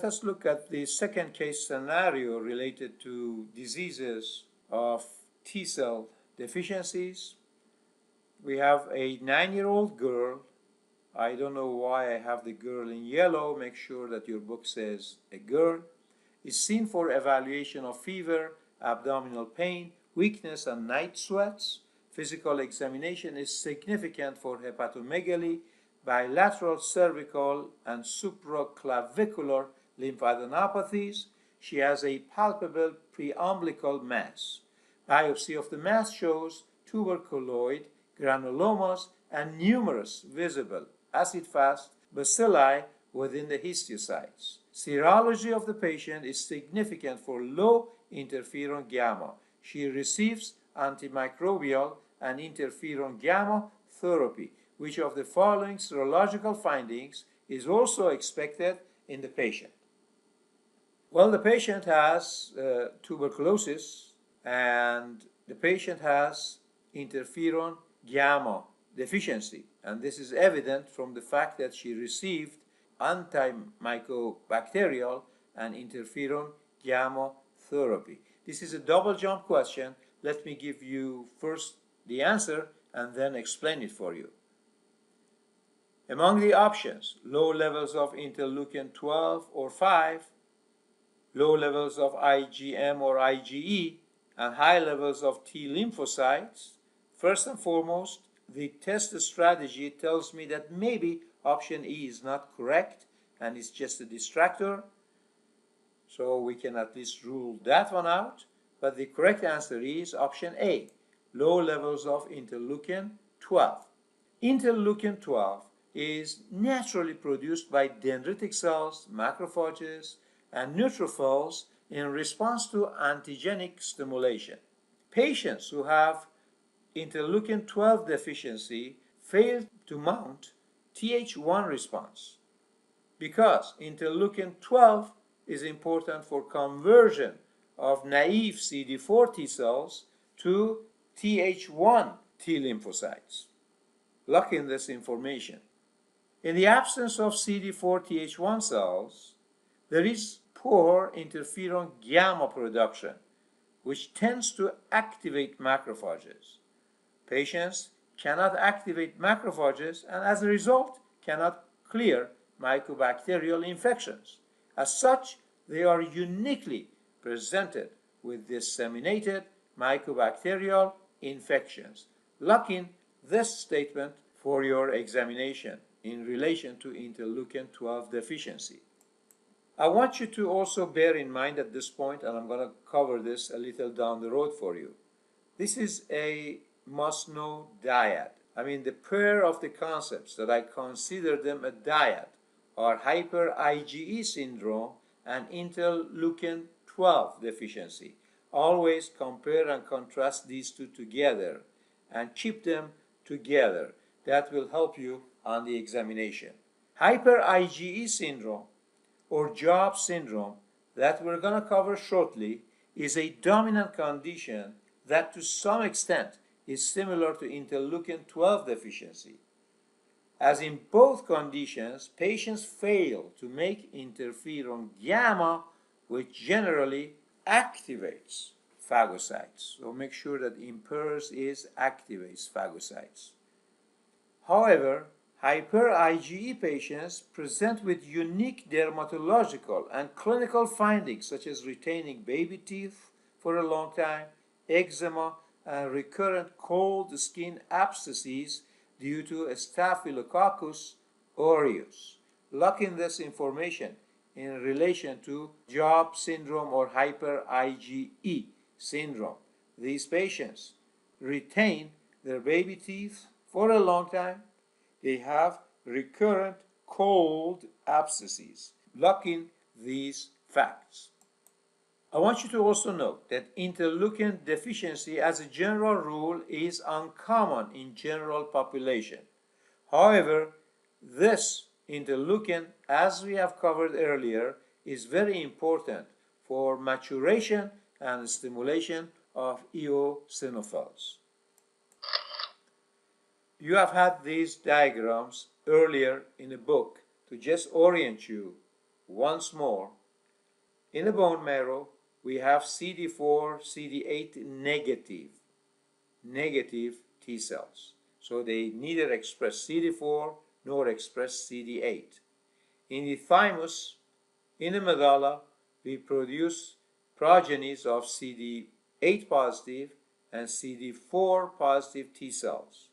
let us look at the second case scenario related to diseases of T cell deficiencies. We have a 9-year-old girl. I don't know why I have the girl in yellow. Make sure that your book says a girl. Is seen for evaluation of fever, abdominal pain, weakness, and night sweats. Physical examination is significant for hepatomegaly, bilateral cervical and supraclavicular lymphadenopathies. She has a palpable preumbilical mass. Biopsy of the mass shows tuberculoid, granulomas, and numerous visible acid-fast bacilli within the histiocytes. Serology of the patient is significant for low interferon gamma. She receives antimicrobial and interferon gamma therapy. Which of the following serological findings is also expected in the patient? Well, the patient has tuberculosis, and the patient has interferon gamma deficiency, and this is evident from the fact that she received antimycobacterial and interferon gamma therapy. This is a double jump question. Let me give you first the answer and then explain it for you. Among the options, low levels of interleukin 12 or 5, low levels of IgM or IgE, and high levels of T lymphocytes, first and foremost, the test strategy tells me that maybe option E is not correct and it's just a distractor. So we can at least rule that one out. But the correct answer is option A, low levels of interleukin 12. Interleukin 12 is naturally produced by dendritic cells, macrophages, and neutrophils in response to antigenic stimulation. Patients who have interleukin 12 deficiency fail to mount Th1 response because interleukin 12 is important for conversion of naive CD4 T cells to Th1 T lymphocytes. Lock in this information. In the absence of CD4 Th1 cells, there is poor interferon gamma production, which tends to activate macrophages. Patients cannot activate macrophages and as a result cannot clear mycobacterial infections. As such, they are uniquely presented with disseminated mycobacterial infections. Lock in this statement for your examination in relation to interleukin 12 deficiency. I want you to also bear in mind at this point, and I'm going to cover this a little down the road for you. This is a must-know dyad. I mean, the pair of the concepts that I consider them a dyad are hyper-Ige syndrome and interleukin 12 deficiency. Always compare and contrast these two together and keep them together. That will help you on the examination. Hyper-Ige syndrome or Job syndrome that we're going to cover shortly is a dominant condition that to some extent is similar to interleukin 12 deficiency. As in both conditions, patients fail to make interferon gamma, which generally activates phagocytes. So make sure that impairs is activates phagocytes. However, hyper-Ige patients present with unique dermatological and clinical findings such as retaining baby teeth for a long time, eczema, and recurrent cold skin abscesses due to Staphylococcus aureus. Lock in this information in relation to Job syndrome or hyper-Ige syndrome. These patients retain their baby teeth for a long time. They have recurrent cold abscesses. Lock in these facts. I want you to also note that interleukin deficiency as a general rule is uncommon in general population. However, this interleukin, as we have covered earlier, is very important for maturation and stimulation of eosinophils. You have had these diagrams earlier in the book to just orient you once more. In the bone marrow, we have CD4, CD8 negative T cells. So they neither express CD4 nor express CD8. In the thymus, in the medulla, we produce progenies of CD8 positive and CD4 positive T cells.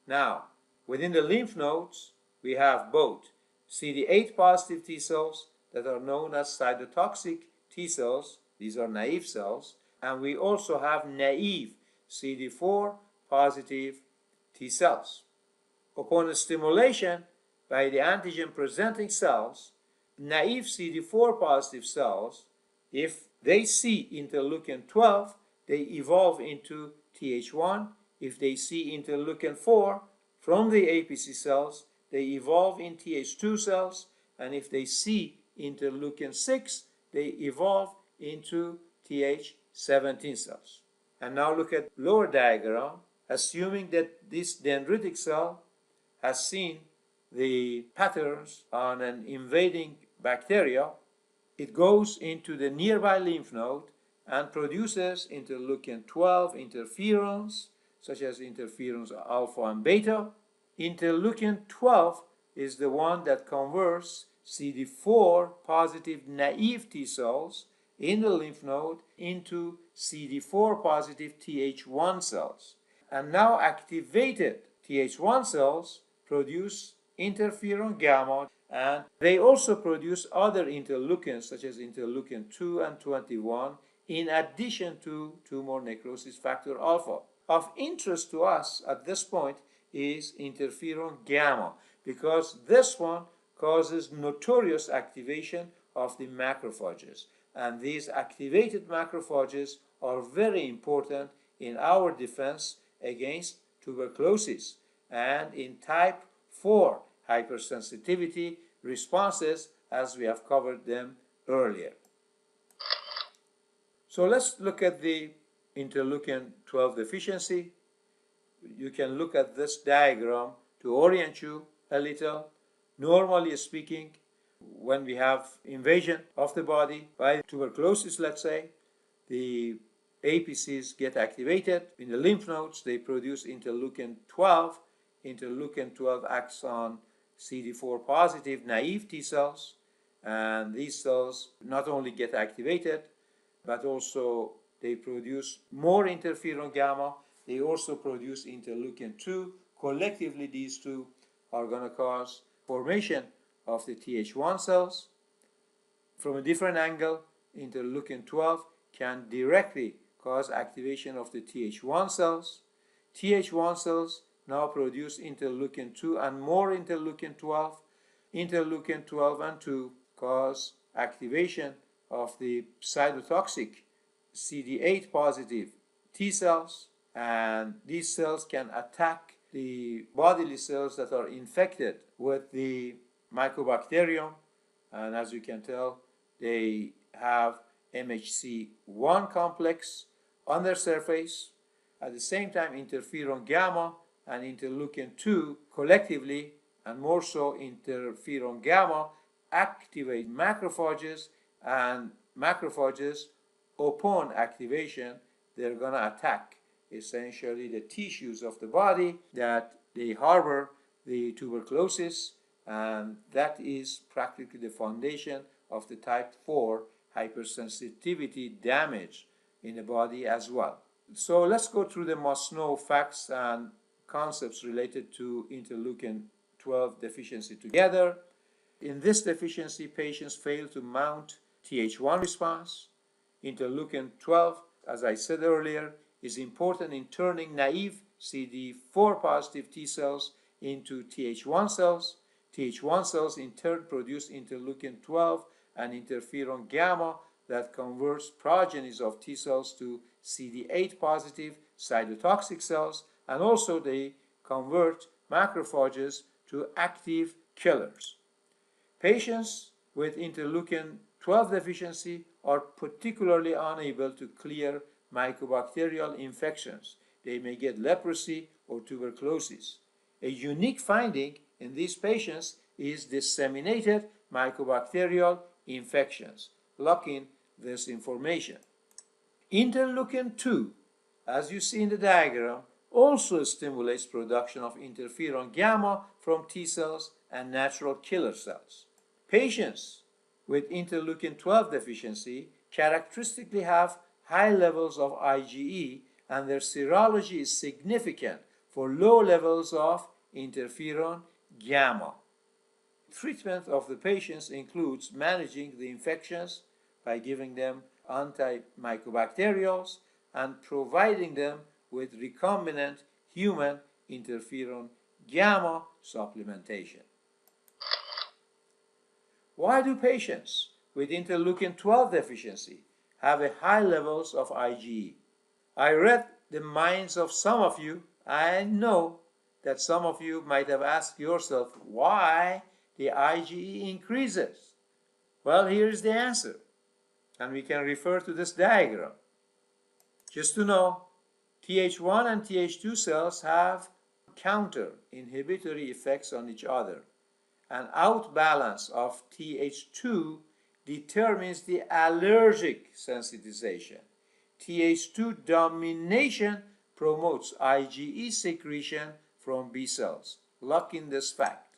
Now, within the lymph nodes, we have both CD8 positive T cells that are known as cytotoxic T cells, these are naive cells, and we also have naive CD4 positive T cells. Upon stimulation by the antigen presenting cells, naive CD4 positive cells, if they see interleukin 12, they evolve into Th1. If they see interleukin 4 from the APC cells, they evolve in Th2 cells, and if they see interleukin 6, they evolve into Th17 cells. And now look at lower diagram. Assuming that this dendritic cell has seen the patterns on an invading bacteria, it goes into the nearby lymph node and produces interleukin 12 interferons, such as interferons alpha and beta. Interleukin 12 is the one that converts CD4 positive naive T cells in the lymph node into CD4 positive Th1 cells. And now activated Th1 cells produce interferon gamma, and they also produce other interleukins such as interleukin 2 and 21 in addition to tumor necrosis factor alpha. Of interest to us at this point is interferon gamma, because this one causes notorious activation of the macrophages, and these activated macrophages are very important in our defense against tuberculosis and in type 4 hypersensitivity responses, as we have covered them earlier. So let's look at the interleukin 12 deficiency. You can look at this diagram to orient you a little. Normally speaking, when we have invasion of the body by tuberculosis, let's say, the APCs get activated in the lymph nodes. They produce interleukin 12. Interleukin 12 acts on CD4 positive naive T cells, and these cells not only get activated, but also they produce more interferon gamma. They also produce interleukin 2. Collectively, these two are going to cause formation of the Th1 cells. From a different angle, interleukin 12 can directly cause activation of the Th1 cells. Th1 cells now produce interleukin 2 and more interleukin 12. Interleukin 12 and 2 cause activation of the cytotoxic CD8 positive T cells, and these cells can attack the bodily cells that are infected with the mycobacterium, and as you can tell, they have MHC1 complex on their surface. At the same time, interferon gamma and interleukin 2 collectively, and more so interferon gamma, activate macrophages, and macrophages, upon activation, they're going to attack essentially the tissues of the body that they harbor the tuberculosis, and that is practically the foundation of the type 4 hypersensitivity damage in the body as well. So let's go through the must-know facts and concepts related to interleukin 12 deficiency together. In this deficiency, patients fail to mount Th1 response. Interleukin 12, as I said earlier, is important in turning naive CD4 positive T cells into Th1 cells. Th1 cells in turn produce interleukin 12 and interferon gamma that converts progenies of T cells to CD8 positive cytotoxic cells, and also they convert macrophages to active killers. Patients with interleukin 12 deficiency are particularly unable to clear mycobacterial infections. They may get leprosy or tuberculosis. A unique finding in these patients is disseminated mycobacterial infections, locking this information. Interleukin 2, as you see in the diagram, also stimulates production of interferon gamma from T cells and natural killer cells. Patients with interleukin 12 deficiency characteristically have high levels of IgE, and their serology is significant for low levels of interferon gamma. Treatment of the patients includes managing the infections by giving them antimycobacterials and providing them with recombinant human interferon gamma supplementation. Why do patients with interleukin 12 deficiency have a high levels of IgE? I read the minds of some of you. I know that some of you might have asked yourself why the IgE increases. Well, here is the answer, and we can refer to this diagram. Just to know, Th1 and Th2 cells have counter-inhibitory effects on each other. An outbalance of Th2 determines the allergic sensitization. Th2 domination promotes IgE secretion from B cells, locking this fact.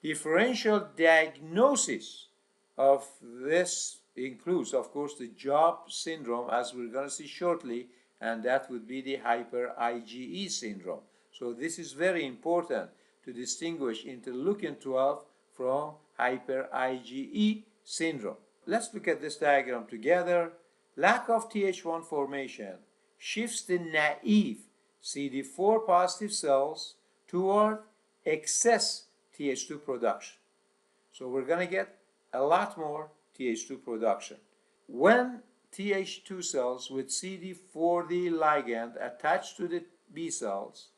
Differential diagnosis of this includes, of course, the Job syndrome, as we're going to see shortly, and that would be the hyper IgE syndrome. So this is very important to distinguish interleukin 12 from hyper IgE syndrome. Let's look at this diagram together. Lack of Th1 formation shifts the naive CD4 positive cells toward excess Th2 production. So we're going to get a lot more Th2 production. When Th2 cells with CD4D ligand attach to the B cells,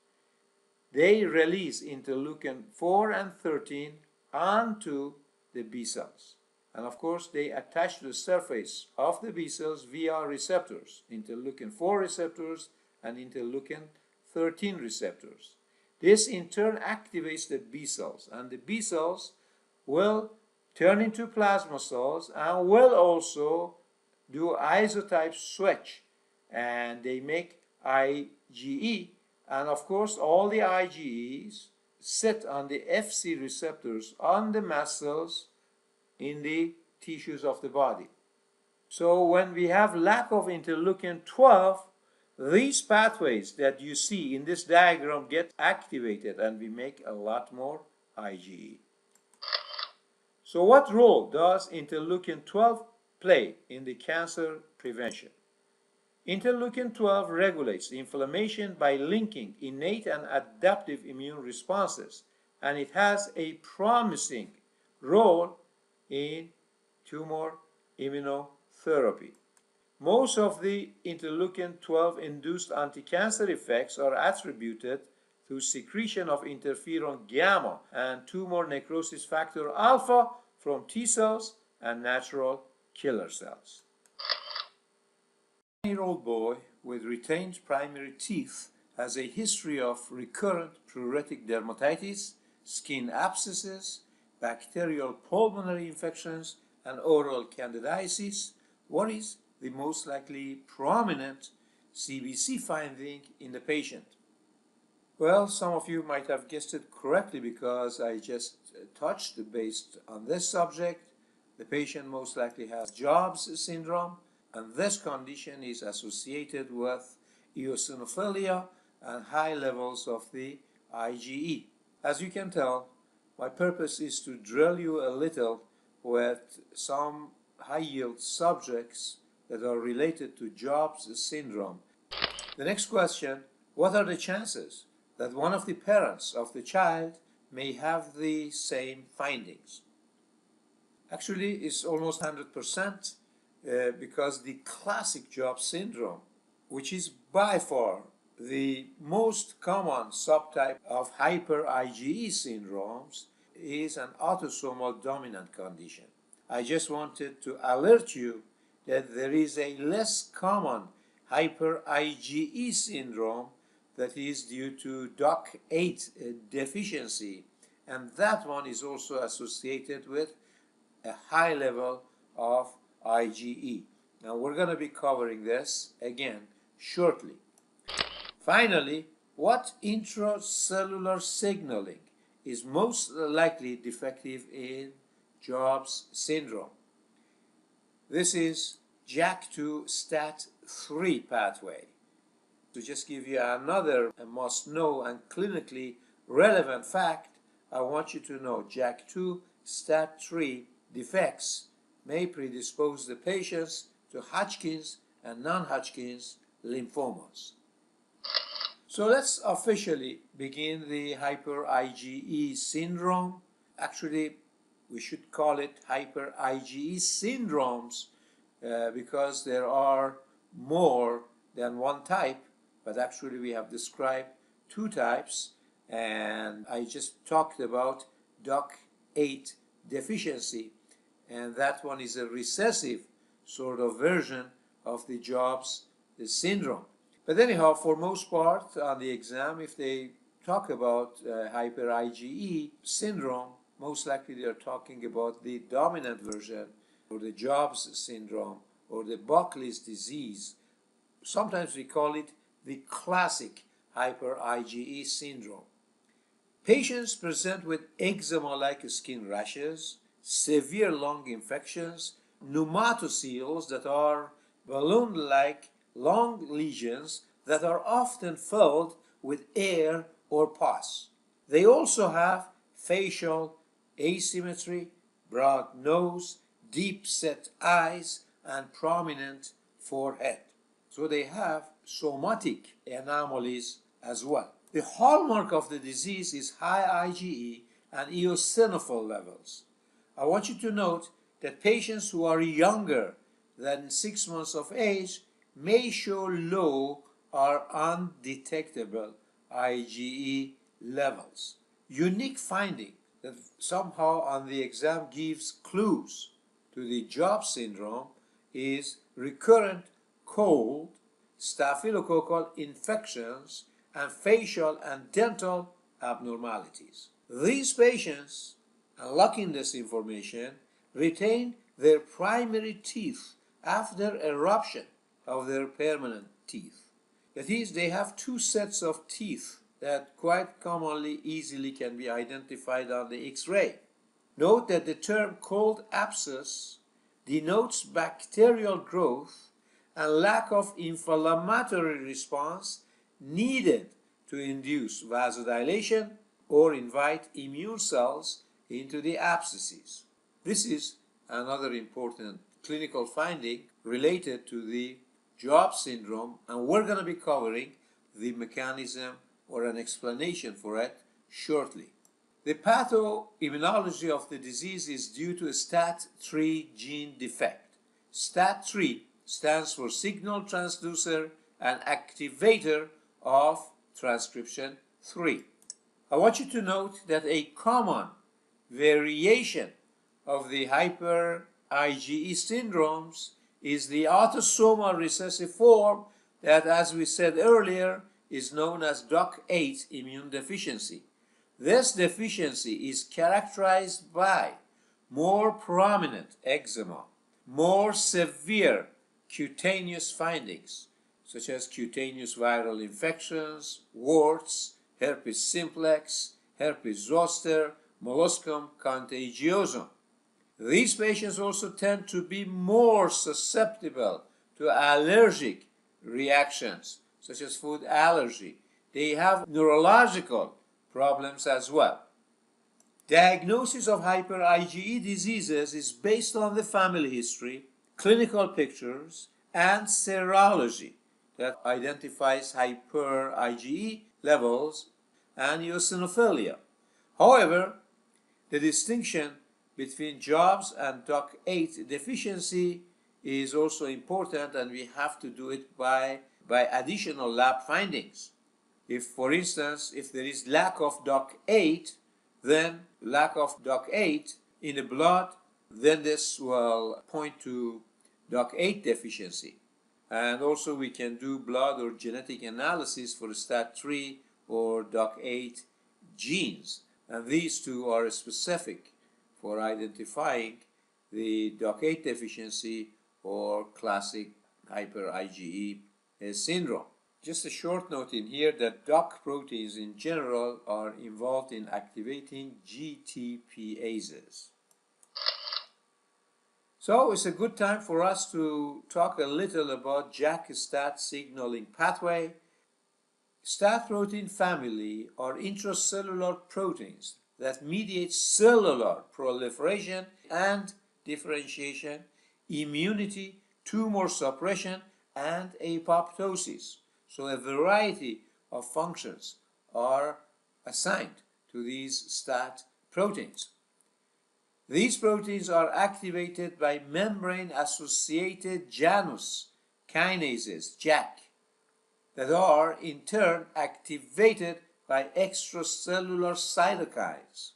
they release interleukin 4 and 13 onto the B cells. And of course, they attach to the surface of the B cells via receptors, interleukin 4 receptors and interleukin 13 receptors. This in turn activates the B cells, and the B cells will turn into plasma cells and will also do isotype switch, and they make IgE, and of course all the IgEs sit on the Fc receptors on the mast cells in the tissues of the body. So when we have lack of interleukin 12, these pathways that you see in this diagram get activated and we make a lot more IgE. So what role does interleukin 12 play in the cancer prevention? Interleukin 12 regulates inflammation by linking innate and adaptive immune responses, and it has a promising role in tumor immunotherapy. Most of the interleukin 12 induced anti-cancer effects are attributed to secretion of interferon gamma and tumor necrosis factor alpha from T cells and natural killer cells. A 9-year-old boy with retained primary teeth has a history of recurrent pruritic dermatitis, skin abscesses, bacterial pulmonary infections, and oral candidiasis. What is the most likely prominent CBC finding in the patient? Well, some of you might have guessed it correctly because I just touched based on this subject. The patient most likely has Jobs syndrome, and this condition is associated with eosinophilia and high levels of the IgE. As you can tell, my purpose is to drill you a little with some high-yield subjects that are related to Jobs syndrome. The next question, what are the chances that one of the parents of the child may have the same findings? Actually, it's almost 100% because the classic Jobs syndrome, which is by far the most common subtype of hyper IgE syndromes, is an autosomal dominant condition. I just wanted to alert you that there is a less common hyper IgE syndrome that is due to DOCK8 deficiency, and that one is also associated with a high level of IgE. Now we're going to be covering this again shortly. Finally, what intracellular signaling is most likely defective in Jobs syndrome? This is JAK2 STAT3 pathway. To just give you another must-know and clinically relevant fact, I want you to know JAK2 STAT3 defects may predispose the patients to Hodgkin's and non-Hodgkin's lymphomas. So let's officially begin the hyper-IgE syndrome. Actually, we should call it hyper-IgE syndromes because there are more than one type, but actually we have described two types, and I just talked about DOC8 deficiency, and that one is a recessive sort of version of the Jobs syndrome. But anyhow, for most part on the exam, if they talk about hyper-IgE syndrome, most likely they are talking about the dominant version, or the Jobs syndrome, or the Buckley's disease. Sometimes we call it the classic hyper-IgE syndrome. Patients present with eczema-like skin rashes, severe lung infections, pneumatoceles that are balloon-like long lesions that are often filled with air or pus. They also have facial asymmetry, broad nose, deep-set eyes, and prominent forehead. So they have somatic anomalies as well. The hallmark of the disease is high IgE and eosinophil levels. I want you to note that patients who are younger than 6 months of age may show low or undetectable IgE levels. Unique finding that somehow on the exam gives clues to the Jobs syndrome is recurrent cold, staphylococcal infections, and facial and dental abnormalities. These patients, unlocking this information, retain their primary teeth after eruption of their permanent teeth. That is, they have two sets of teeth that quite commonly easily can be identified on the X-ray. Note that the term cold abscess denotes bacterial growth and lack of inflammatory response needed to induce vasodilation or invite immune cells into the abscesses. This is another important clinical finding related to the Jobs syndrome, and we're going to be covering the mechanism or an explanation for it shortly. The pathoimmunology of the disease is due to a STAT3 gene defect. STAT3 stands for signal transducer and activator of transcription 3. I want you to note that a common variation of the hyper-IgE syndromes is the autosomal recessive form that, as we said earlier, is known as DOC8 immune deficiency. This deficiency is characterized by more prominent eczema, more severe cutaneous findings, such as cutaneous viral infections, warts, herpes simplex, herpes zoster, molluscum contagiosum. These patients also tend to be more susceptible to allergic reactions, such as food allergy. They have neurological problems as well. Diagnosis of hyper-IgE diseases is based on the family history, clinical pictures, and serology that identifies hyper-IgE levels and eosinophilia. However, the distinction between Jobs and DOC8 deficiency is also important, and we have to do it by additional lab findings. If, for instance, if there is lack of DOC8, then lack of DOC8 in the blood, then this will point to DOC8 deficiency. And also we can do blood or genetic analysis for STAT3 or DOC8 genes. And these two are specific for identifying the DOCK8 deficiency or classic hyper IgE syndrome. Just a short note in here that DOCK proteins in general are involved in activating GTPases. So it's a good time for us to talk a little about JAK-STAT signaling pathway. STAT protein family are intracellular proteins that mediate cellular proliferation and differentiation, immunity, tumor suppression, and apoptosis. So a variety of functions are assigned to these STAT proteins. These proteins are activated by membrane-associated Janus kinases, JAK, that are in turn activated by extracellular cytokines.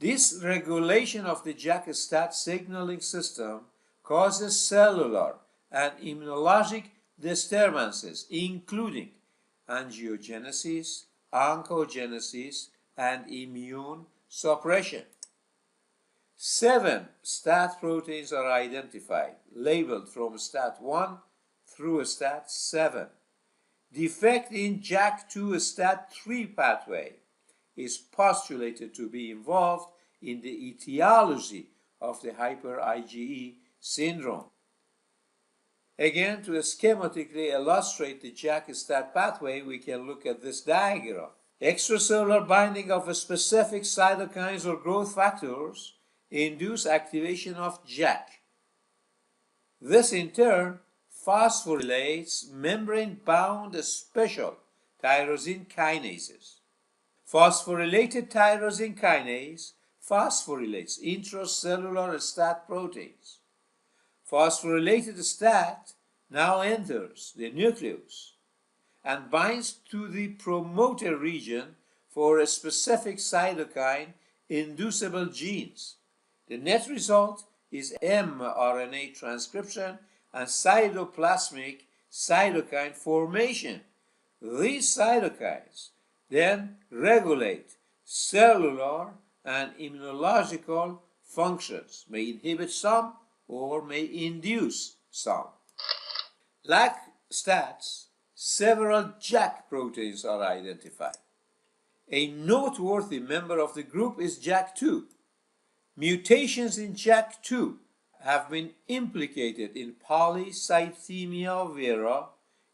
This regulation of the JAK-STAT signaling system causes cellular and immunologic disturbances, including angiogenesis, oncogenesis, and immune suppression. 7 STAT proteins are identified, labeled from STAT1 through STAT7. Defect in JAK2 STAT3 pathway is postulated to be involved in the etiology of the hyper IgE syndrome. Again, to schematically illustrate the JAK-STAT pathway, we can look at this diagram. Extracellular binding of specific cytokines or growth factors induce activation of JAK. This in turn phosphorylates membrane-bound special tyrosine kinases. Phosphorylated tyrosine kinase phosphorylates intracellular STAT proteins. Phosphorylated STAT now enters the nucleus and binds to the promoter region for a specific cytokine-inducible genes. The net result is mRNA transcription and cytoplasmic cytokine formation. These cytokines then regulate cellular and immunological functions, may inhibit some or may induce some. Like STATs, several JAK proteins are identified. A noteworthy member of the group is JAK2. Mutations in JAK2 have been implicated in polycythemia vera,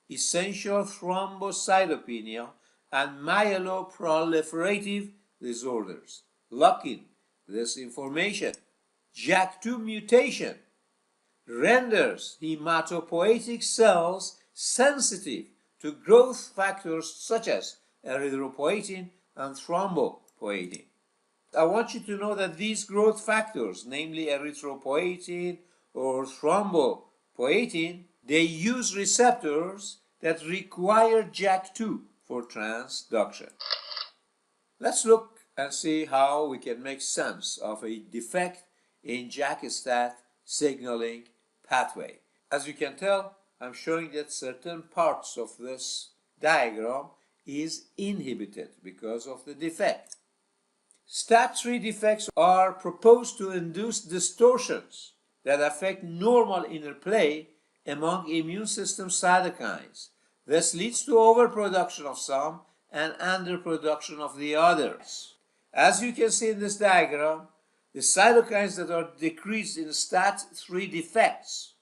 essential thrombocytopenia, and myeloproliferative disorders. Lacking this information, JAK2 mutation renders hematopoietic cells sensitive to growth factors such as erythropoietin and thrombopoietin. I want you to know that these growth factors, namely erythropoietin or thrombopoietin, they use receptors that require JAK2 for transduction. Let's look and see how we can make sense of a defect in JAK-STAT signaling pathway. As you can tell, I'm showing that certain parts of this diagram is inhibited because of the defect. STAT3 defects are proposed to induce distortions that affect normal interplay among immune system cytokines. This leads to overproduction of some and underproduction of the others. As you can see in this diagram, the cytokines that are decreased in STAT3 defects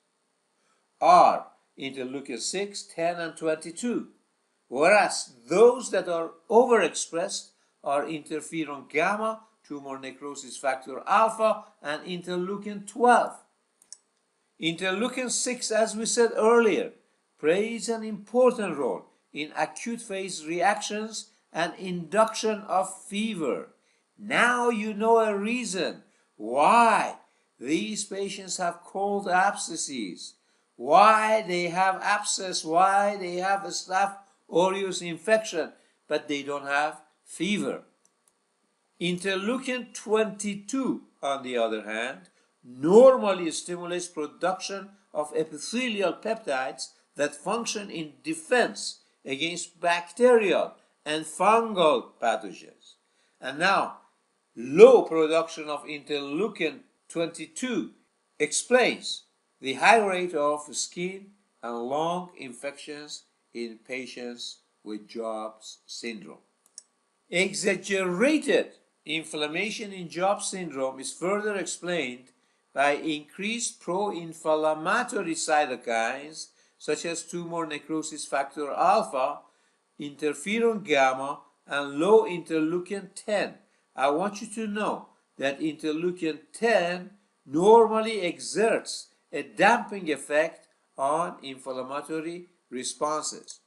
are interleukin 6, 10, and 22, whereas those that are overexpressed are interferon gamma, tumor necrosis factor alpha, and interleukin 12. Interleukin 6, as we said earlier, plays an important role in acute phase reactions and induction of fever. Now you know a reason why these patients have cold abscesses, why they have abscess, why they have a Staph aureus infection, but they don't have fever. Interleukin 22, on the other hand, normally stimulates production of epithelial peptides that function in defense against bacterial and fungal pathogens. And now, low production of interleukin 22 explains the high rate of skin and lung infections in patients with Jobs syndrome. Exaggerated inflammation in Jobs syndrome is further explained by increased pro-inflammatory cytokines such as tumor necrosis factor alpha, interferon gamma, and low interleukin 10. I want you to know that interleukin 10 normally exerts a damping effect on inflammatory responses.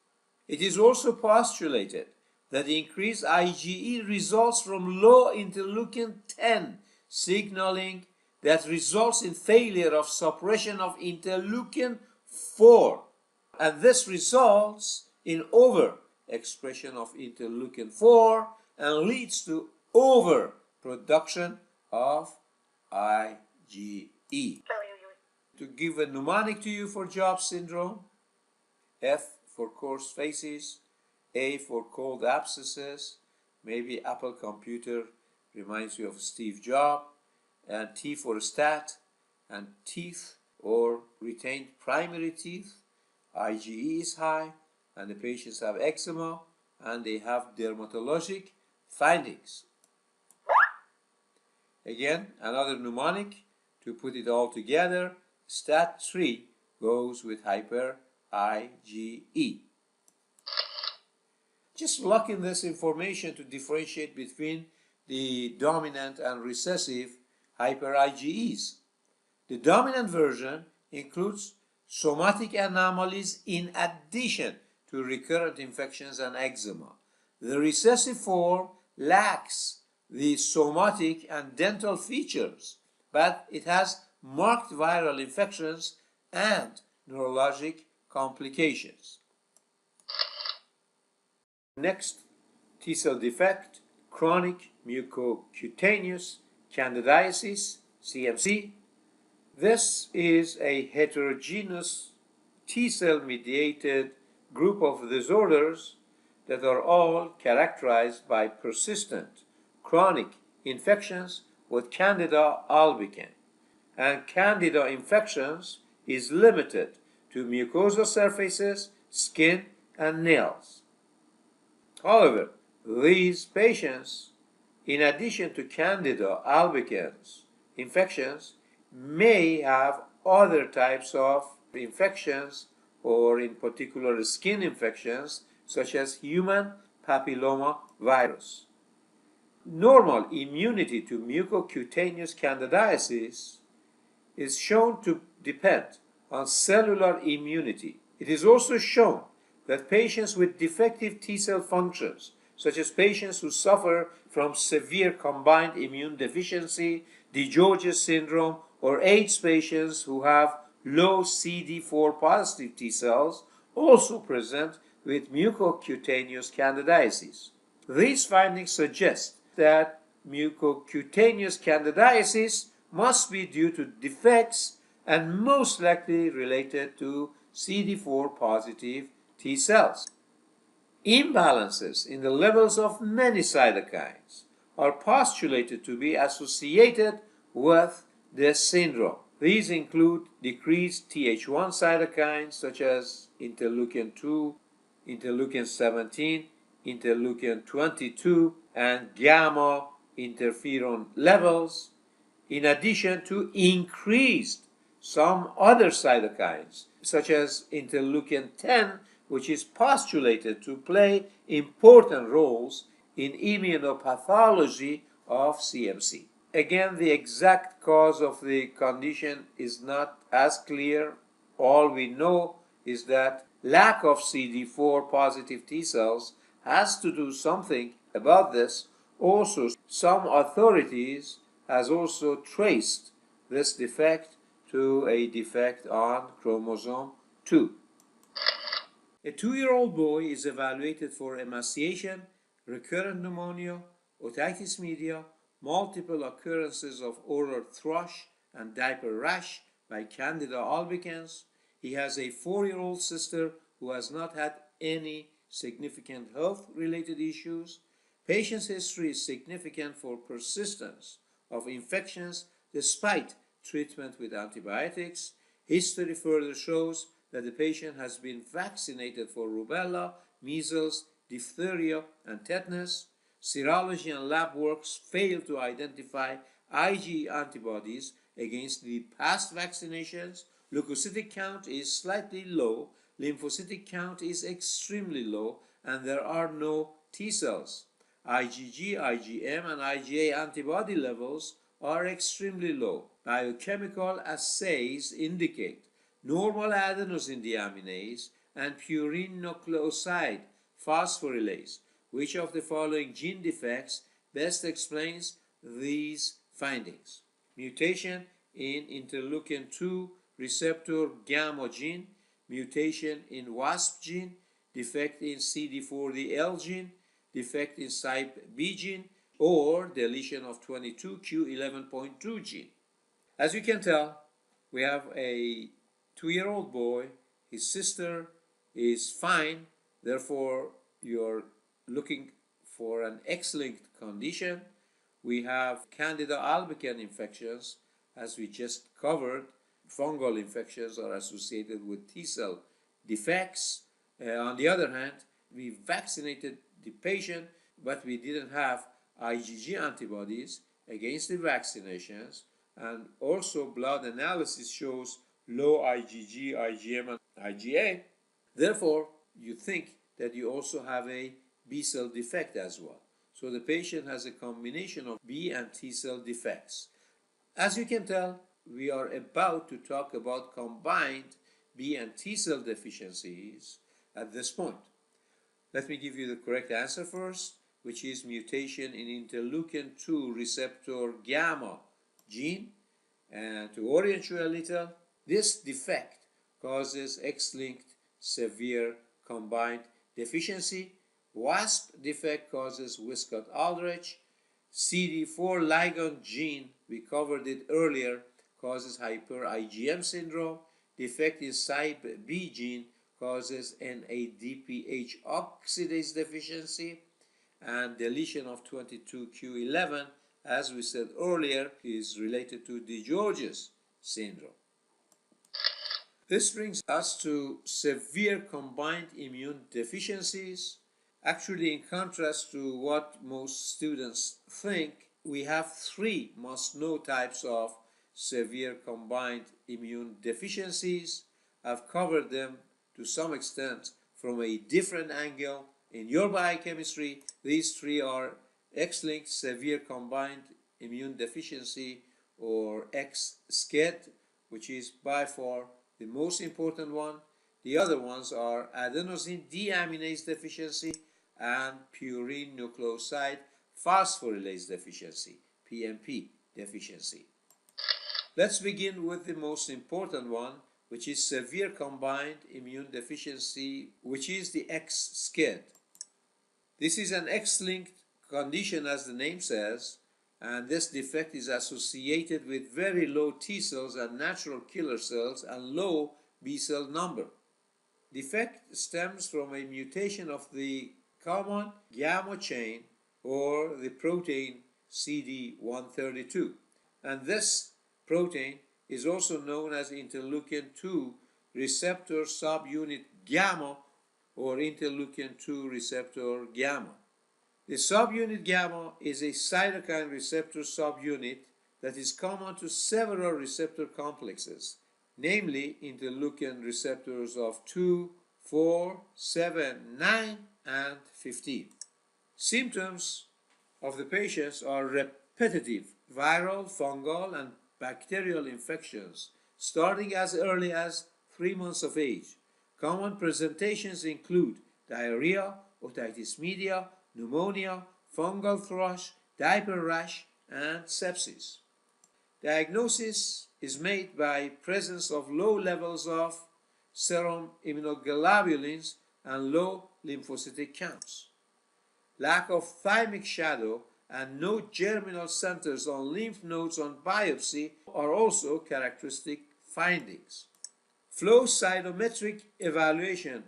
It is also postulated that the increased IgE results from low interleukin 10 signaling that results in failure of suppression of interleukin 4, and this results in overexpression of interleukin 4 and leads to overproduction of IgE. To give a mnemonic to you for Jobs syndrome: F for coarse faces, A for cold abscesses, maybe Apple computer reminds you of Steve Jobs, and T for stat, and teeth or retained primary teeth. IgE is high, and the patients have eczema, and they have dermatologic findings. Again, another mnemonic to put it all together: stat 3 goes with hyper IgE. Just lock in this information to differentiate between the dominant and recessive hyper IgEs. The dominant version includes somatic anomalies in addition to recurrent infections and eczema. The recessive form lacks the somatic and dental features, but it has marked viral infections and neurologic complications. Next, T-cell defect, chronic mucocutaneous candidiasis, CMC. This is a heterogeneous T-cell mediated group of disorders that are all characterized by persistent chronic infections with Candida albicans. And Candida infections is limited to mucosal surfaces, skin, and nails. However, these patients, in addition to Candida albicans infections, may have other types of infections, or in particular skin infections, such as human papilloma virus. Normal immunity to mucocutaneous candidiasis is shown to depend on cellular immunity. It is also shown that patients with defective T-cell functions, such as patients who suffer from severe combined immune deficiency, Ige syndrome, or AIDS patients who have low CD4 positive T cells, also present with mucocutaneous candidiasis. These findings suggest that mucocutaneous candidiasis must be due to defects and most likely related to CD4 positive T cells. Imbalances in the levels of many cytokines are postulated to be associated with this syndrome. These include decreased Th1 cytokines such as interleukin 2, interleukin 17, interleukin 22, and gamma interferon levels, in addition to increased some other cytokines such as interleukin 10, which is postulated to play important roles in immunopathology of CMC. Again, the exact cause of the condition is not as clear. All we know is that lack of CD4 positive T cells has to do something about this. Also, some authorities has also traced this defect to a defect on chromosome 2. A 2-year-old boy is evaluated for emaciation, recurrent pneumonia, otitis media, multiple occurrences of oral thrush and diaper rash by Candida albicans. He has a 4-year-old sister who has not had any significant health-related issues. Patient's history is significant for persistence of infections despite treatment with antibiotics. History further shows that the patient has been vaccinated for rubella, measles, diphtheria, and tetanus. Serology and lab works fail to identify Ige antibodies against the past vaccinations. Leukocytic count is slightly low, lymphocytic count is extremely low, and there are no T cells. IgG, IgM, and IgA antibody levels are extremely low. Biochemical assays indicate normal adenosine deaminase and purine nucleoside phosphorylase. Which of the following gene defects best explains these findings? Mutation in interleukin 2 receptor gamma gene, mutation in WASP gene, defect in CD40L gene, defect in CYP-B gene, or deletion of 22q11.2 gene. As you can tell, we have a 2-year-old boy. His sister is fine, therefore you're looking for an X-linked condition. We have Candida albicans infections, as we just covered. Fungal infections are associated with T-cell defects. On the other hand, we vaccinated the patient, but we didn't have IgG antibodies against the vaccinations, and also blood analysis shows low IgG, IgM, and IgA. Therefore, you think that you also have a B-cell defect as well. So the patient has a combination of B and T-cell defects. As you can tell, we are about to talk about combined B and T-cell deficiencies at this point. Let me give you the correct answer first, which is mutation in interleukin 2 receptor gamma gene. And to orient you a little, this defect causes X-linked severe combined deficiency. WASP defect causes Wiskott-Aldrich. CD4 ligand gene, we covered it earlier, causes hyper-IgM syndrome. Defect in CYP-B gene causes NADPH oxidase deficiency. And deletion of 22q11, as we said earlier, is related to DiGeorge's syndrome. This brings us to severe combined immune deficiencies. Actually, in contrast to what most students think, we have 3 must-know types of severe combined immune deficiencies. I've covered them to some extent from a different angle. In your biochemistry, these 3 are X-linked severe combined immune deficiency, or X-SCED, which is by far the most important one. The other ones are adenosine deaminase deficiency and purine nucleoside phosphorylase deficiency, PNP deficiency. Let's begin with the most important one, which is severe combined immune deficiency, which is the X-SCED. This is an X-linked condition, as the name says, and this defect is associated with very low T cells and natural killer cells and low B cell number. Defect stems from a mutation of the common gamma chain or the protein CD132, and this protein is also known as interleukin 2 receptor subunit gamma or interleukin 2 receptor gamma. The subunit gamma is a cytokine receptor subunit that is common to several receptor complexes, namely interleukin receptors of 2, 4, 7, 9, and 15. Symptoms of the patients are repetitive viral, fungal, and bacterial infections starting as early as 3 months of age. Common presentations include diarrhea, otitis media, pneumonia, fungal thrush, diaper rash, and sepsis. Diagnosis is made by presence of low levels of serum immunoglobulins and low lymphocytic counts. Lack of thymic shadow and no germinal centers on lymph nodes on biopsy are also characteristic findings. Flow cytometric evaluation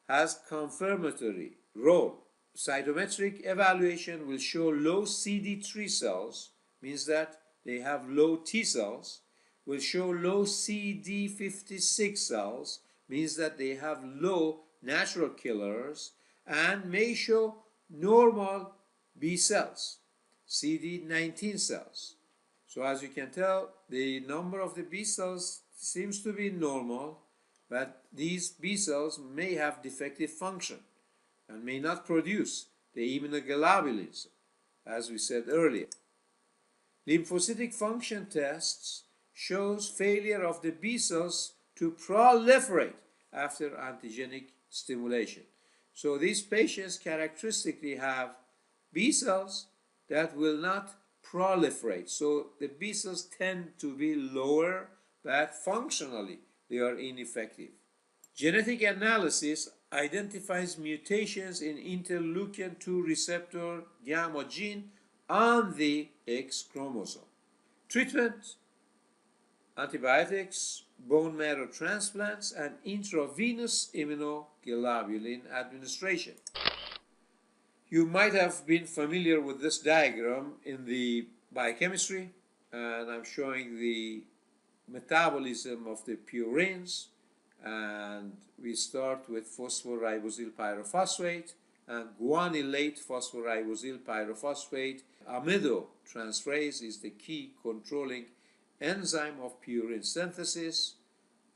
has confirmatory role. Cytometric evaluation will show low CD3 cells, means that they have low T cells, will show low CD56 cells, means that they have low natural killers, and may show normal B cells, CD19 cells. So as you can tell, the number of the B cells seems to be normal, but these B cells may have defective function and may not produce the immunoglobulins, as we said earlier. Lymphocytic function tests shows failure of the B cells to proliferate after antigenic stimulation. So these patients characteristically have B cells that will not proliferate. So the B cells tend to be lower, but functionally they are ineffective. Genetic analysis identifies mutations in interleukin 2 receptor gamma gene on the X chromosome. Treatment: antibiotics, bone marrow transplants, and intravenous immunoglobulin administration. You might have been familiar with this diagram in the biochemistry, and I'm showing the metabolism of the purines, and we start with phosphoribosyl pyrophosphate and guanylate phosphoribosyl pyrophosphate. Amidotransferase is the key controlling enzyme of purine synthesis,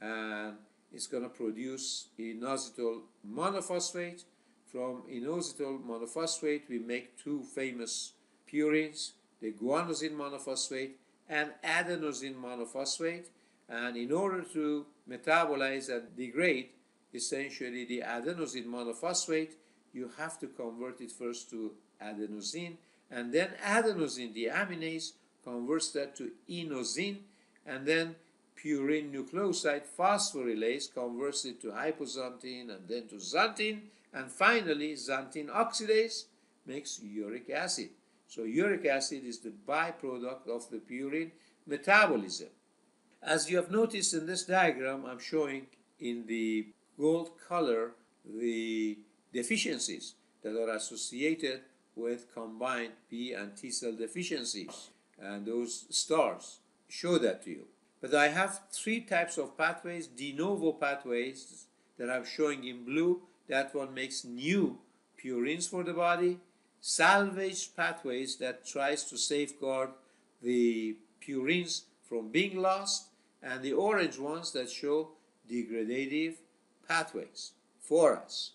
and it's going to produce inositol monophosphate. From inositol monophosphate we make two famous purines, the guanosine monophosphate and adenosine monophosphate, and in order to metabolize and degrade essentially the adenosine monophosphate, you have to convert it first to adenosine, and then adenosine deaminase converts that to inosine, and then purine nucleoside phosphorylase converts it to hypoxanthine and then to xanthine, and finally xanthine oxidase makes uric acid. So uric acid is the byproduct of the purine metabolism. As you have noticed in this diagram, I'm showing in the gold color the deficiencies that are associated with combined B and T cell deficiencies, and those stars show that to you. But I have three types of pathways: de novo pathways that I'm showing in blue, that one makes new purines for the body; salvage pathways that tries to safeguard the purines from being lost; and the orange ones that show degradative pathways for us.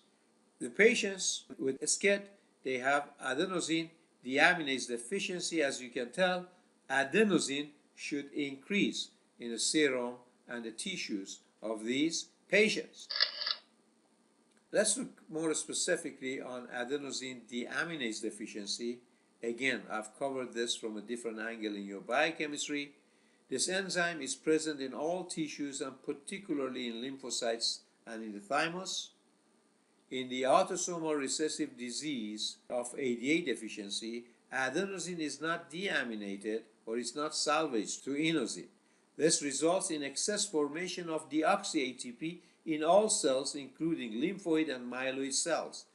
The patients with SCED, they have adenosine deaminase deficiency. As you can tell, adenosine should increase in the serum and the tissues of these patients. Let's look more specifically on adenosine deaminase deficiency. Again, I've covered this from a different angle in your biochemistry. This enzyme is present in all tissues and particularly in lymphocytes and in the thymus. In the autosomal recessive disease of ADA deficiency, adenosine is not deaminated or is not salvaged to inosine. This results in excess formation of deoxy-ATP in all cells, including lymphoid and myeloid cells.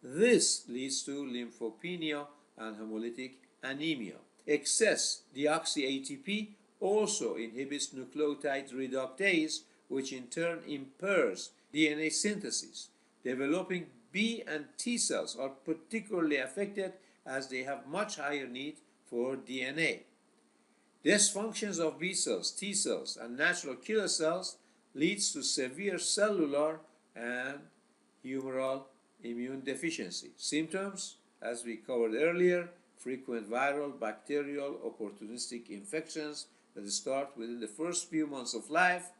This leads to lymphopenia and hemolytic anemia. Excess deoxy-ATP also inhibits nucleotide reductase, which in turn impairs DNA synthesis. Developing B and T cells are particularly affected as they have much higher need for DNA. Dysfunctions of B cells, T cells, and natural killer cells leads to severe cellular and humoral immune deficiency. Symptoms, as we covered earlier, frequent viral, bacterial, opportunistic infections that start within the first few months of life,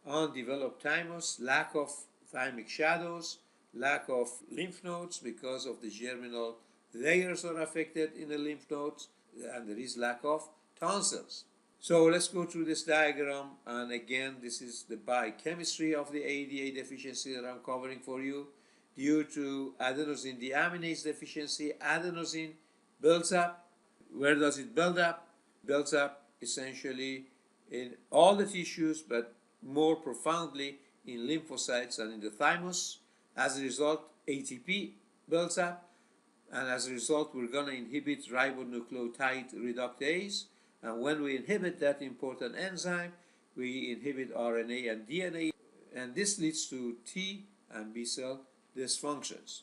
undeveloped thymus, lack of thymic shadows, lack of lymph nodes because of the germinal layers are affected in the lymph nodes, and there is lack of tonsils. So let's go through this diagram, and again, this is the biochemistry of the ADA deficiency that I'm covering for you. Due to adenosine deaminase deficiency, adenosine builds up. Where does it build up? Builds up essentially in all the tissues, but more profoundly in lymphocytes and in the thymus. As a result, ATP builds up, and as a result, we're going to inhibit ribonucleotide reductase, And when we inhibit that important enzyme, we inhibit RNA and DNA, and this leads to T and B cell dysfunctions.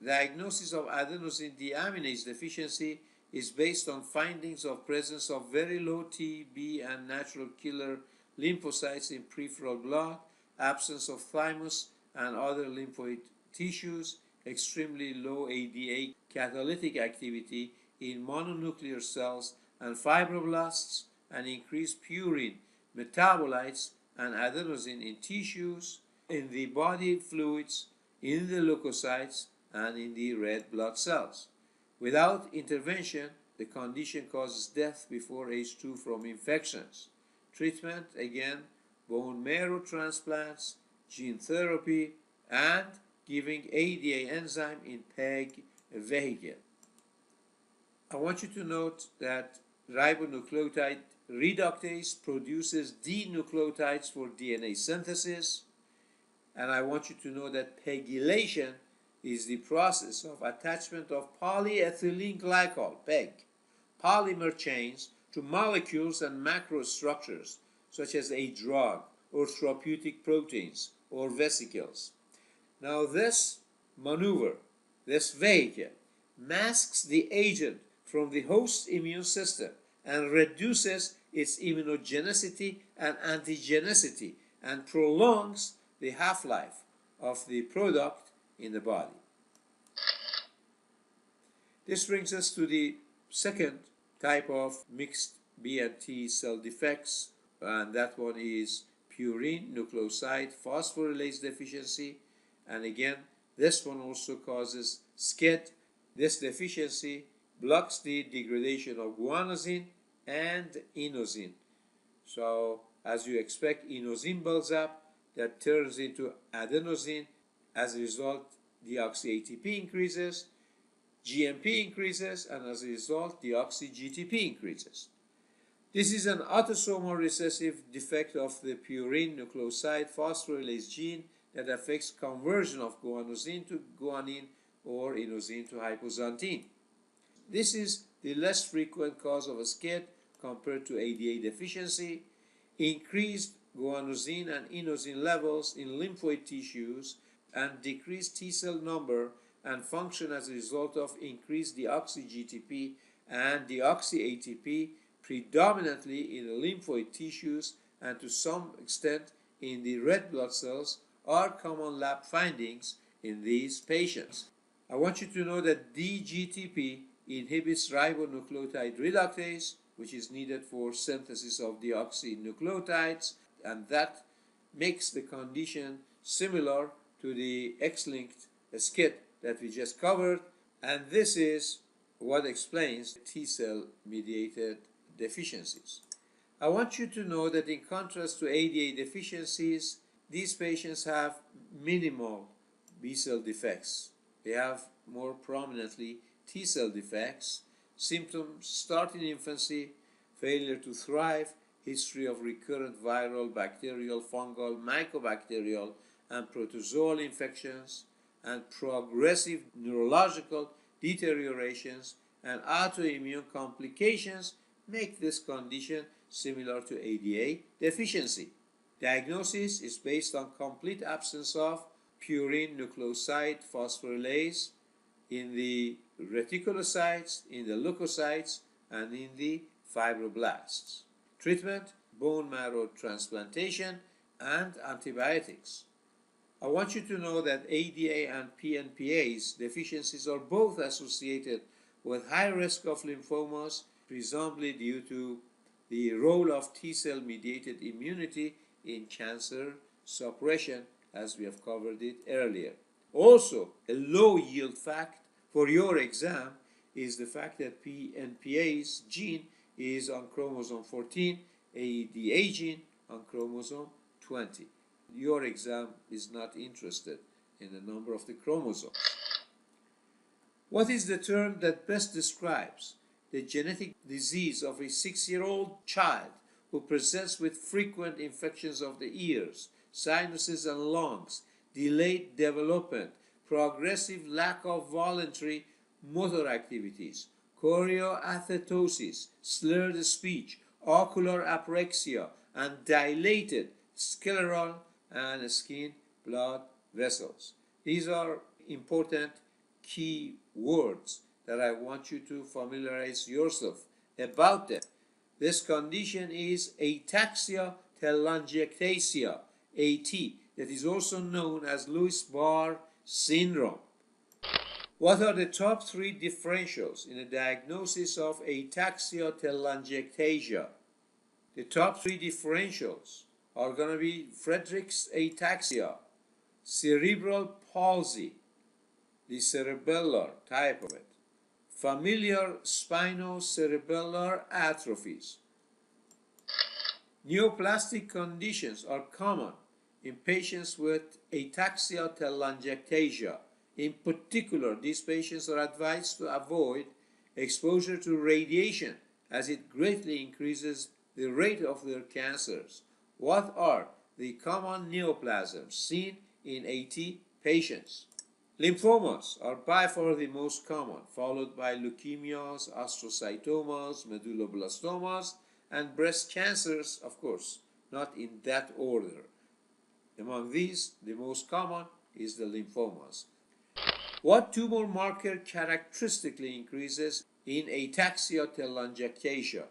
Diagnosis of adenosine deaminase deficiency is based on findings of presence of very low T, B, and natural killer lymphocytes in peripheral blood, absence of thymus and other lymphoid tissues, extremely low ADA catalytic activity in mononuclear cells and fibroblasts, and increased purine metabolites and adenosine in tissues, in the body fluids, in the leukocytes, and in the red blood cells. Without intervention, the condition causes death before age 2 from infections. Treatment, again, bone marrow transplants, gene therapy, and giving ADA enzyme in PEG vehicle. I want you to note that ribonucleotide reductase produces dinucleotides for DNA synthesis, and I want you to know that pegylation is the process of attachment of polyethylene glycol, PEG, polymer chains to molecules and macrostructures, such as a drug or therapeutic proteins or vesicles. Now this maneuver, this vehicle, masks the agent from the host immune system and reduces its immunogenicity and antigenicity and prolongs the half-life of the product in the body. This brings us to the second type of mixed B and T cell defects, and that one is purine nucleoside phosphorylase deficiency. And again, this one also causes SCID. This deficiency blocks the degradation of guanosine and inosine. So, as you expect, inosine builds up, that turns into adenosine. As a result, deoxy-ATP increases, GMP increases, and as a result, deoxy-GTP increases. This is an autosomal recessive defect of the purine nucleoside phosphorylase gene that affects conversion of guanosine to guanine or inosine to hypoxanthine. This is the less frequent cause of a SCID compared to ADA deficiency. Increased guanosine and inosine levels in lymphoid tissues and decreased T cell number and function as a result of increased deoxy-GTP and deoxy-ATP, predominantly in the lymphoid tissues and to some extent in the red blood cells, are common lab findings in these patients. I want you to know that DGTP inhibits ribonucleotide reductase, which is needed for synthesis of deoxynucleotides, and that makes the condition similar to the X-linked SCID that we just covered, and this is what explains T-cell mediated deficiencies. I want you to know that in contrast to ADA deficiencies, these patients have minimal B-cell defects. They have more prominently T-cell defects. Symptoms start in infancy, failure to thrive, history of recurrent viral, bacterial, fungal, mycobacterial, and protozoal infections, and progressive neurological deteriorations and autoimmune complications make this condition similar to ADA deficiency. Diagnosis is based on complete absence of purine nucleoside phosphorylase in the reticulocytes, in the leukocytes, and in the fibroblasts. Treatment, bone marrow transplantation, and antibiotics. I want you to know that ADA and PNPase deficiencies are both associated with high risk of lymphomas, presumably due to the role of T-cell mediated immunity in cancer suppression, as we have covered it earlier. Also, a low yield fact for your exam is the fact that PNPase gene is on chromosome 14, ADA gene on chromosome 20. Your exam is not interested in the number of the chromosomes. What is the term that best describes the genetic disease of a 6-year-old child who presents with frequent infections of the ears, sinuses, and lungs, delayed development, progressive lack of voluntary motor activities, chorioathetosis, slurred speech, ocular apraxia, and dilated scleral and skin blood vessels. These are important key words that I want you to familiarize yourself about them. This condition is Ataxia Telangiectasia, AT, that is also known as Lewis-Barr syndrome. What are the top 3 differentials in a diagnosis of Ataxia Telangiectasia? The top 3 differentials are going to be Friedreich's ataxia, cerebral palsy, the cerebellar type of it, familiar spinocerebellar atrophies. Neoplastic conditions are common in patients with Ataxia Telangiectasia. In particular, these patients are advised to avoid exposure to radiation as it greatly increases the rate of their cancers. What are the common neoplasms seen in AT patients? Lymphomas are by far the most common, followed by leukemias, astrocytomas, medulloblastomas, and breast cancers, of course, not in that order. Among these, the most common is the lymphomas. What tumor marker characteristically increases in Ataxia Telangiectasia?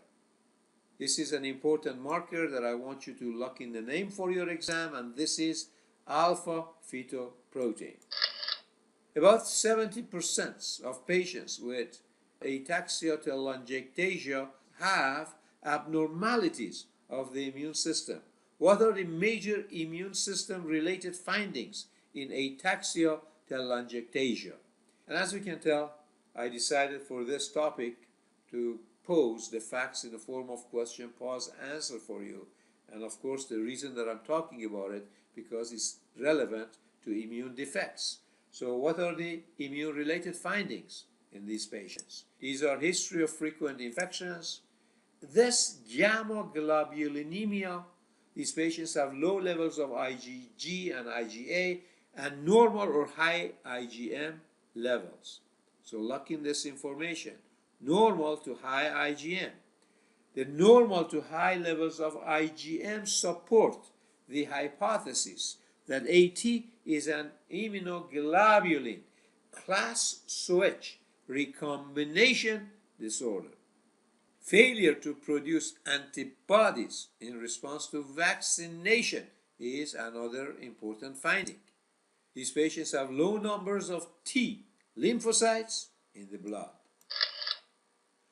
This is an important marker that I want you to lock in the name for your exam, and this is alpha-fetoprotein. About 70% of patients with Ataxia Telangiectasia have abnormalities of the immune system. What are the major immune system related findings in Ataxia Telangiectasia? And as you can tell, I decided for this topic to pose the facts in the form of question, pause, answer for you. And of course, the reason that I'm talking about it, because it's relevant to immune defects. So what are the immune-related findings in these patients? These are history of frequent infections. This gamma globulinemia, these patients have low levels of IgG and IgA and normal or high IgM levels. So lock in this information. Normal to high IgM. The normal to high levels of IgM support the hypothesis that AT is an immunoglobulin class switch recombination disorder. Failure to produce antibodies in response to vaccination is another important finding. These patients have low numbers of T lymphocytes in the blood.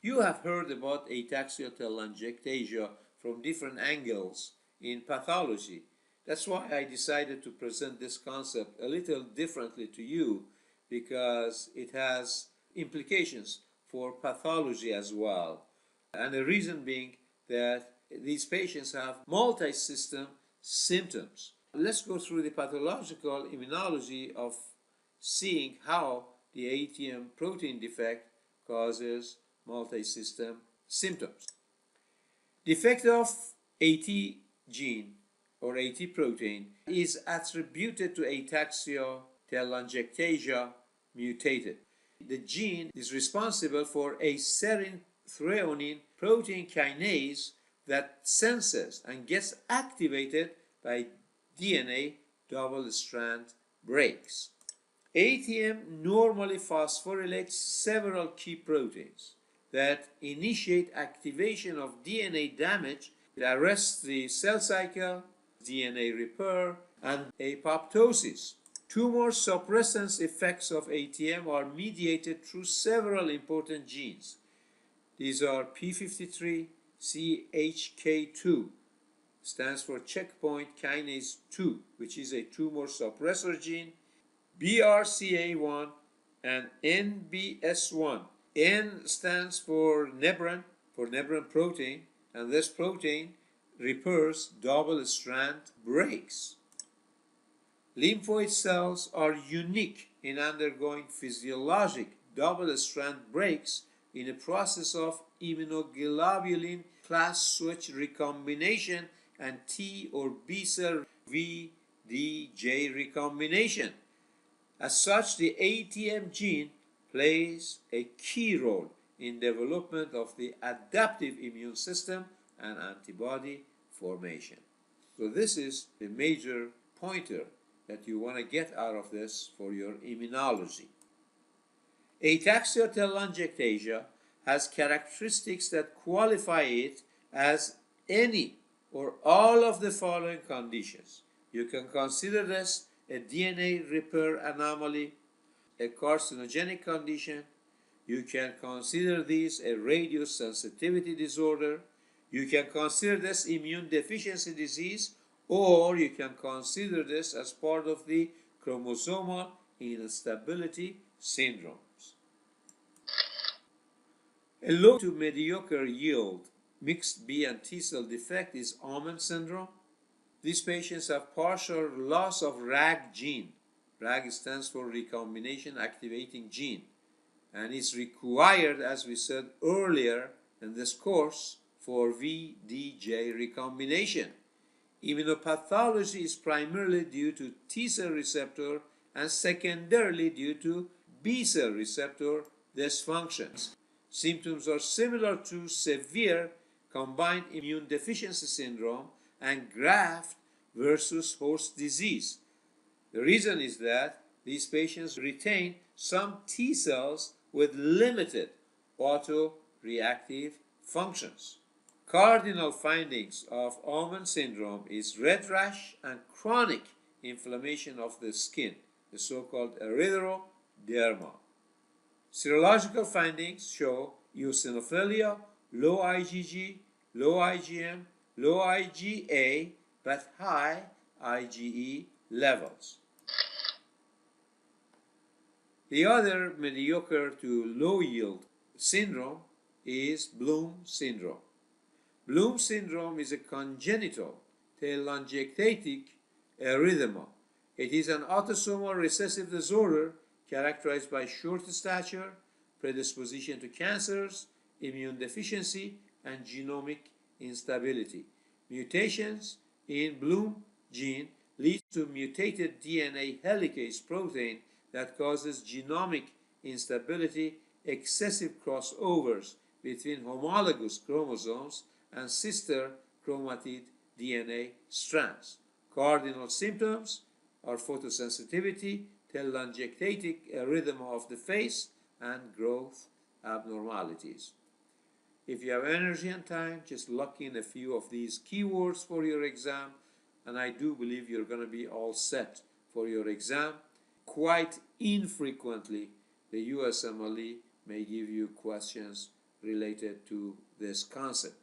You have heard about Ataxia Telangiectasia from different angles in pathology. That's why I decided to present this concept a little differently to you, because it has implications for pathology as well. And the reason being that these patients have multi-system symptoms. Let's go through the pathological immunology of seeing how the ATM protein defect causes multi-system symptoms. Defect of AT gene or AT protein is attributed to Ataxia Telangiectasia mutated. The gene is responsible for a serine threonine protein kinase that senses and gets activated by DNA double-strand breaks. ATM normally phosphorylates several key proteins that initiate activation of DNA damage, that arrests the cell cycle, DNA repair, and apoptosis. Tumor suppressance effects of ATM are mediated through several important genes. These are P53, CHK2, stands for checkpoint kinase 2, which is a tumor suppressor gene, BRCA1 and NBS1. N stands for Nebran protein, and this protein repairs double-strand breaks. Lymphoid cells are unique in undergoing physiologic double-strand breaks in a process of immunoglobulin class switch recombination and T or B cell VDJ recombination. As such, the ATM gene plays a key role in development of the adaptive immune system and antibody formation. So this is the major pointer that you want to get out of this for your immunology. Ataxia telangiectasia has characteristics that qualify it as any or all of the following conditions. You can consider this a DNA repair anomaly, a carcinogenic condition. You can consider this a radiosensitivity disorder. You can consider this immune deficiency disease, or you can consider this as part of the chromosomal instability syndromes. A low to mediocre yield mixed B and T cell defect is Almond syndrome. These patients have partial loss of RAG gene. RAG stands for recombination activating gene, and is required, as we said earlier in this course, for VDJ recombination. Immunopathology is primarily due to T cell receptor and secondarily due to B cell receptor dysfunctions. Symptoms are similar to severe combined immune deficiency syndrome and graft versus host disease. The reason is that these patients retain some T cells with limited autoreactive functions. Cardinal findings of Almond syndrome is red rash and chronic inflammation of the skin, the so-called erythroderma. Serological findings show eosinophilia, low IgG, low IgM, low IgA, but high IgE levels. The other mediocre to low yield syndrome is Bloom syndrome. Bloom syndrome is a congenital telangiectatic erythema. It is an autosomal recessive disorder characterized by short stature, predisposition to cancers, immune deficiency, and genomic instability. Mutations in Bloom gene lead to mutated DNA helicase protein that causes genomic instability, excessive crossovers between homologous chromosomes, and sister chromatid DNA strands. Cardinal symptoms are photosensitivity, telangiectatic erythema of the face, and growth abnormalities. If you have energy and time, just lock in a few of these keywords for your exam, and I do believe you're going to be all set for your exam. Quite infrequently, the USMLE may give you questions related to this concept.